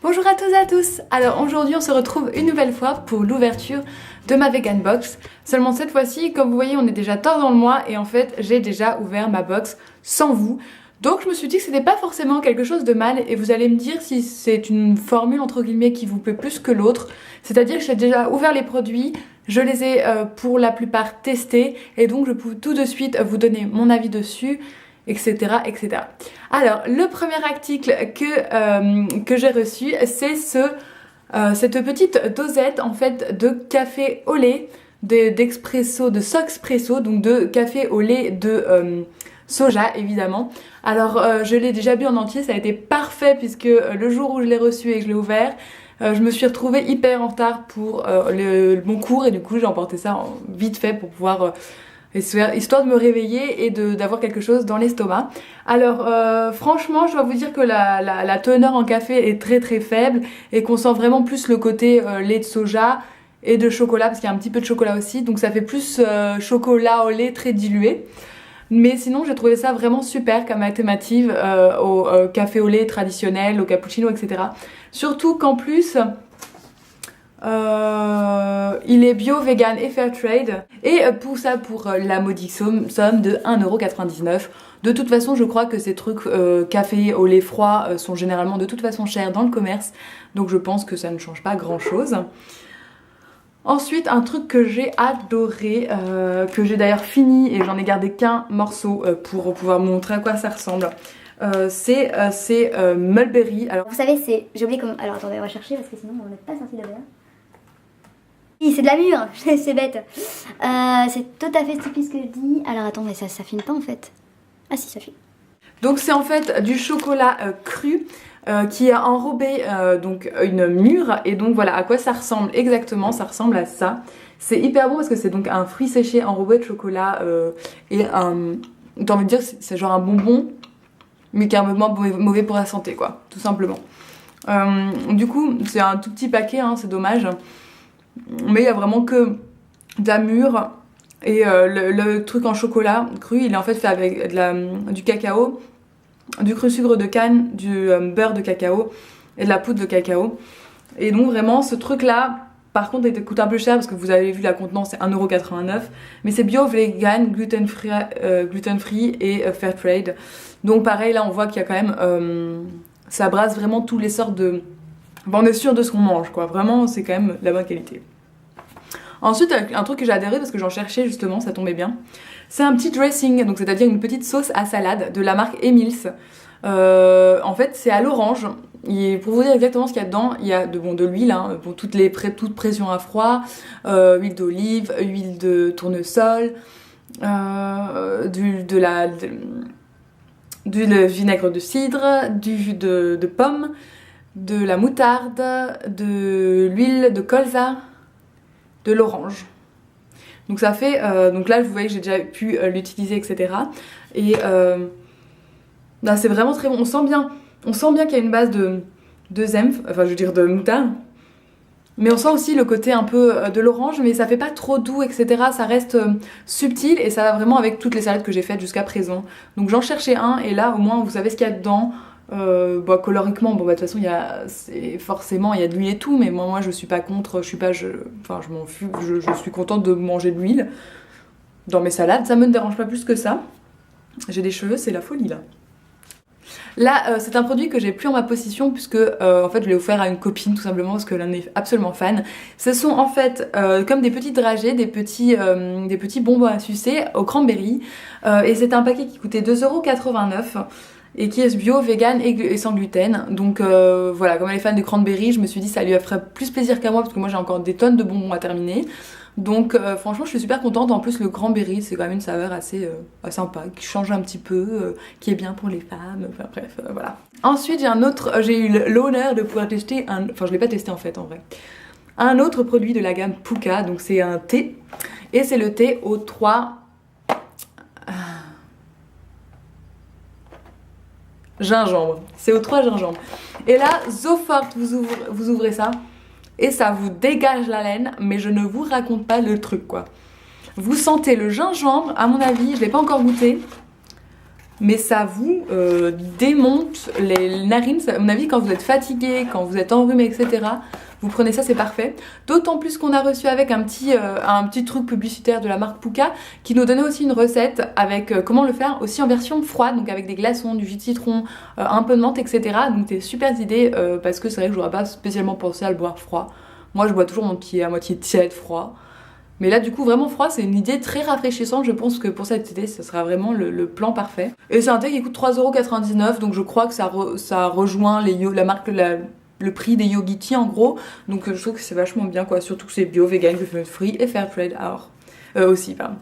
Bonjour à tous et à tous. Alors aujourd'hui on se retrouve une nouvelle fois pour l'ouverture de ma vegan box. Seulement cette fois-ci, comme vous voyez, on est déjà tard dans le mois et en fait j'ai déjà ouvert ma box sans vous. Donc je me suis dit que c'était pas forcément quelque chose de mal et vous allez me dire si c'est une formule entre guillemets qui vous plaît plus que l'autre. C'est-à-dire que j'ai déjà ouvert les produits, je les ai pour la plupart testés et donc je peux tout de suite vous donner mon avis dessus, etc. etc. Alors le premier article que j'ai reçu, c'est cette petite dosette en fait de café au lait, d'expresso, de Soxpresso, donc de café au lait de soja évidemment. Alors je l'ai déjà bu en entier, ça a été parfait puisque le jour où je l'ai reçu et que je l'ai ouvert, je me suis retrouvée hyper en retard pour mon cours et du coup j'ai emporté ça vite fait pour pouvoir histoire de me réveiller et d'avoir quelque chose dans l'estomac. Alors franchement je dois vous dire que la teneur en café est très très faible et qu'on sent vraiment plus le côté lait de soja et de chocolat parce qu'il y a un petit peu de chocolat aussi, donc ça fait plus chocolat au lait très dilué. Mais sinon j'ai trouvé ça vraiment super comme alternative au café au lait traditionnel, au cappuccino, etc. Surtout qu'en plus il est bio, vegan et fair trade. Et pour la modique somme de 1,99€. De toute façon je crois que ces trucs café au lait froid sont généralement de toute façon chers dans le commerce. Donc je pense que ça ne change pas grand chose. Ensuite, un truc que j'ai adoré, que j'ai d'ailleurs fini et j'en ai gardé qu'un morceau pour pouvoir montrer à quoi ça ressemble. C'est Mulberry. Alors, vous savez, j'ai oublié comment. Alors attendez, on va chercher parce que sinon on n'est pas sorti de là. Oui, c'est de la mûre, c'est bête. C'est tout à fait stupide ce que je dis. Alors attends, mais ça fine pas en fait. Ah si, ça fine. Donc c'est en fait du chocolat cru qui a enrobé donc une mûre et donc voilà à quoi ça ressemble exactement, ça ressemble à ça. C'est hyper bon parce que c'est donc un fruit séché enrobé de chocolat et t'as envie de dire c'est genre un bonbon mais qui est un peu mauvais pour la santé quoi, tout simplement. Du coup c'est un tout petit paquet, hein, c'est dommage, mais il y a vraiment que de la mûre et le truc en chocolat cru, il est en fait fait avec du cacao, du cru sucre de canne, du beurre de cacao et de la poudre de cacao. Et donc vraiment ce truc là, par contre il coûte un peu cher parce que vous avez vu la contenance c'est 1,89€, mais c'est bio, vegan, gluten free et fair trade. Donc pareil là on voit qu'il y a quand même, ça brasse vraiment toutes les sortes de... Enfin, on est sûr de ce qu'on mange quoi, vraiment c'est quand même la bonne qualité. Ensuite, un truc que j'ai adoré parce que j'en cherchais justement, ça tombait bien, c'est un petit dressing, donc c'est-à-dire une petite sauce à salade de la marque Emils. En fait, c'est à l'orange. Pour vous dire exactement ce qu'il y a dedans, il y a de l'huile, hein, pour toute pression à froid, huile d'olive, huile de tournesol, du vinaigre de cidre, du jus de pomme, de la moutarde, de l'huile de colza, de l'orange. Donc ça fait, donc là vous voyez que j'ai déjà pu l'utiliser, etc. Et là c'est vraiment très bon, on sent bien qu'il y a une base de zenf, enfin je veux dire de moutarde, mais on sent aussi le côté un peu de l'orange, mais ça fait pas trop doux, etc. Ça reste subtil et ça va vraiment avec toutes les salades que j'ai faites jusqu'à présent. Donc j'en cherchais un et là au moins vous savez ce qu'il y a dedans. Coloriquement, de toute façon forcément il y a de l'huile et tout, mais moi je suis pas contre, je m'en fous, je suis contente de manger de l'huile dans mes salades, ça me dérange pas plus que ça. J'ai des cheveux, c'est la folie là. Là c'est un produit que j'ai plus en ma possession puisque en fait je l'ai offert à une copine tout simplement parce qu'elle en est absolument fan. Ce sont en fait comme des petits dragées, des petits bonbons à sucer au cranberry et c'est un paquet qui coûtait 2,89€ et qui est bio, vegan et sans gluten. Donc voilà, comme elle est fan de cranberry, je me suis dit ça lui ferait plus plaisir qu'à moi parce que moi j'ai encore des tonnes de bonbons à terminer. Donc franchement je suis super contente. En plus le cranberry c'est quand même une saveur assez sympa, qui change un petit peu, qui est bien pour les femmes, enfin bref, voilà. Ensuite j'ai eu l'honneur de pouvoir tester enfin je l'ai pas testé en fait en vrai, un autre produit de la gamme Pukka, donc c'est un thé, et c'est le thé aux 3 gingembre. C'est aux 3 gingembre. Et là, Zofort, vous ouvrez ça et ça vous dégage la laine, mais je ne vous raconte pas le truc quoi. Vous sentez le gingembre, à mon avis, je l'ai pas encore goûté. mais ça vous démonte les narines. À mon avis, quand vous êtes fatigué, quand vous êtes enrhumé, etc., vous prenez ça, c'est parfait. D'autant plus qu'on a reçu avec un petit truc publicitaire de la marque Pooka qui nous donnait aussi une recette avec comment le faire aussi en version froide, donc avec des glaçons, du jus de citron, un peu de menthe, etc. Donc des super idées parce que c'est vrai que j'aurais pas spécialement pensé à le boire froid. Moi, je bois toujours mon petit à moitié tiède froid. Mais là, du coup, vraiment froid, c'est une idée très rafraîchissante. Je pense que pour cet été, ce sera vraiment le plan parfait. Et c'est un thé qui coûte 3,99 €, donc je crois que ça rejoint la marque, le prix des Yogiti en gros. Donc je trouve que c'est vachement bien, quoi. Surtout que c'est bio, vegan, gluten free et fair trade aussi, pardon.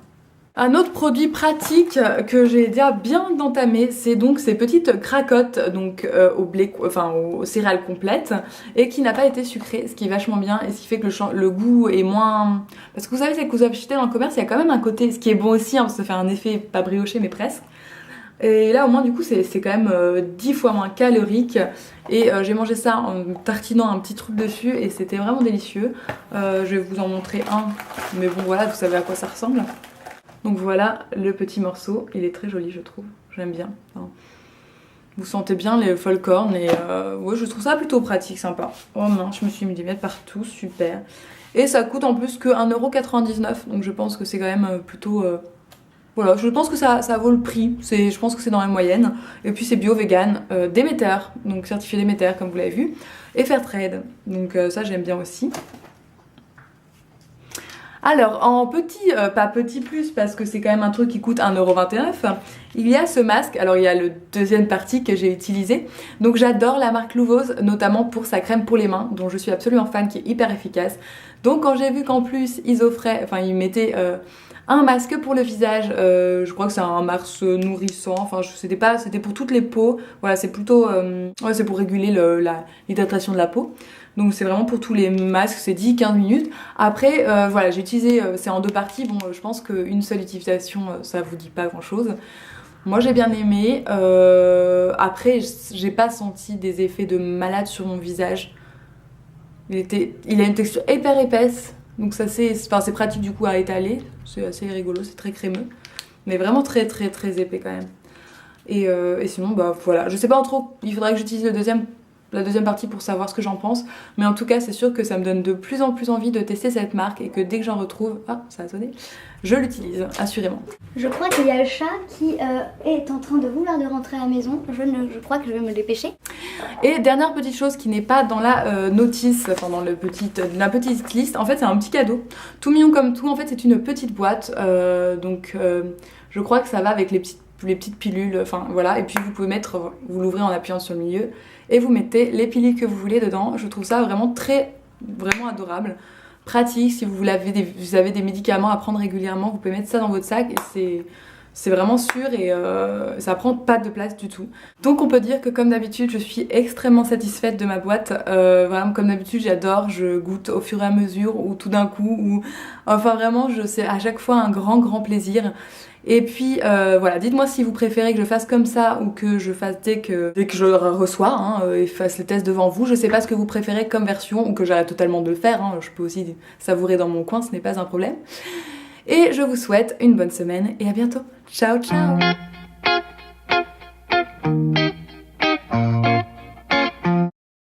Un autre produit pratique que j'ai déjà bien entamé, c'est donc ces petites cracottes donc aux céréales complètes et qui n'a pas été sucré, ce qui est vachement bien et ce qui fait que le goût est moins... Parce que vous savez, c'est que vous achetez dans le commerce, il y a quand même un côté, ce qui est bon aussi, hein, parce que ça fait un effet pas brioché mais presque. Et là au moins du coup c'est quand même 10 fois moins calorique et j'ai mangé ça en tartinant un petit truc dessus et c'était vraiment délicieux. Je vais vous en montrer un, mais bon voilà, vous savez à quoi ça ressemble. Donc voilà le petit morceau, il est très joli je trouve, j'aime bien. Enfin, vous sentez bien les folcornes et ouais, je trouve ça plutôt pratique, sympa. Oh non, je me suis mis des miettes partout, super. Et ça coûte en plus que 1,99 €, donc je pense que c'est quand même plutôt... Voilà, je pense que ça vaut le prix, je pense que c'est dans la moyenne. Et puis c'est bio, vegan, Déméter, donc certifié Déméter comme vous l'avez vu, et Fairtrade, donc ça j'aime bien aussi. Alors en petit, pas petit plus parce que c'est quand même un truc qui coûte 1,29 €, il y a ce masque, alors il y a le deuxième partie que j'ai utilisé. Donc j'adore la marque Louvose, notamment pour sa crème pour les mains, dont je suis absolument fan, qui est hyper efficace. Donc quand j'ai vu qu'en plus ils mettaient un masque pour le visage, je crois que c'est un masque nourrissant, enfin c'était pour toutes les peaux, voilà c'est plutôt, ouais c'est pour réguler l'hydratation de la peau. Donc c'est vraiment pour tous les masques, c'est 10-15 minutes. Après voilà, j'ai utilisé, c'est en deux parties, bon je pense qu'une seule utilisation ça vous dit pas grand chose. Moi j'ai bien aimé, après j'ai pas senti des effets de malade sur mon visage. Il a une texture hyper épaisse. Donc ça c'est pratique du coup à étaler, c'est assez rigolo, c'est très crémeux, mais vraiment très très très épais quand même. Et sinon bah voilà, je sais pas trop, il faudrait que j'utilise la deuxième partie pour savoir ce que j'en pense, mais en tout cas c'est sûr que ça me donne de plus en plus envie de tester cette marque et que dès que j'en retrouve, ah ça a sonné, je l'utilise assurément. Je crois qu'il y a le chat qui est en train de vouloir de rentrer à la maison, je crois que je vais me dépêcher. Et dernière petite chose qui n'est pas dans la notice, enfin dans la petite liste, en fait c'est un petit cadeau, tout mignon comme tout, en fait c'est une petite boîte, je crois que ça va avec les petites pilules, enfin voilà, et puis vous l'ouvrez en appuyant sur le milieu, et vous mettez les pilules que vous voulez dedans. Je trouve ça vraiment vraiment adorable, pratique, si vous avez des médicaments à prendre régulièrement, vous pouvez mettre ça dans votre sac, et c'est vraiment sûr et ça prend pas de place du tout. Donc on peut dire que comme d'habitude je suis extrêmement satisfaite de ma boîte. Vraiment comme d'habitude j'adore, je goûte au fur et à mesure ou tout d'un coup. Enfin vraiment c'est à chaque fois un grand plaisir. Et puis voilà, dites-moi si vous préférez que je fasse comme ça ou que je fasse dès que je le reçois et fasse les tests devant vous. Je sais pas ce que vous préférez comme version ou que j'arrête totalement de le faire. Je peux aussi savourer dans mon coin, ce n'est pas un problème. Et je vous souhaite une bonne semaine et à bientôt. Ciao ciao.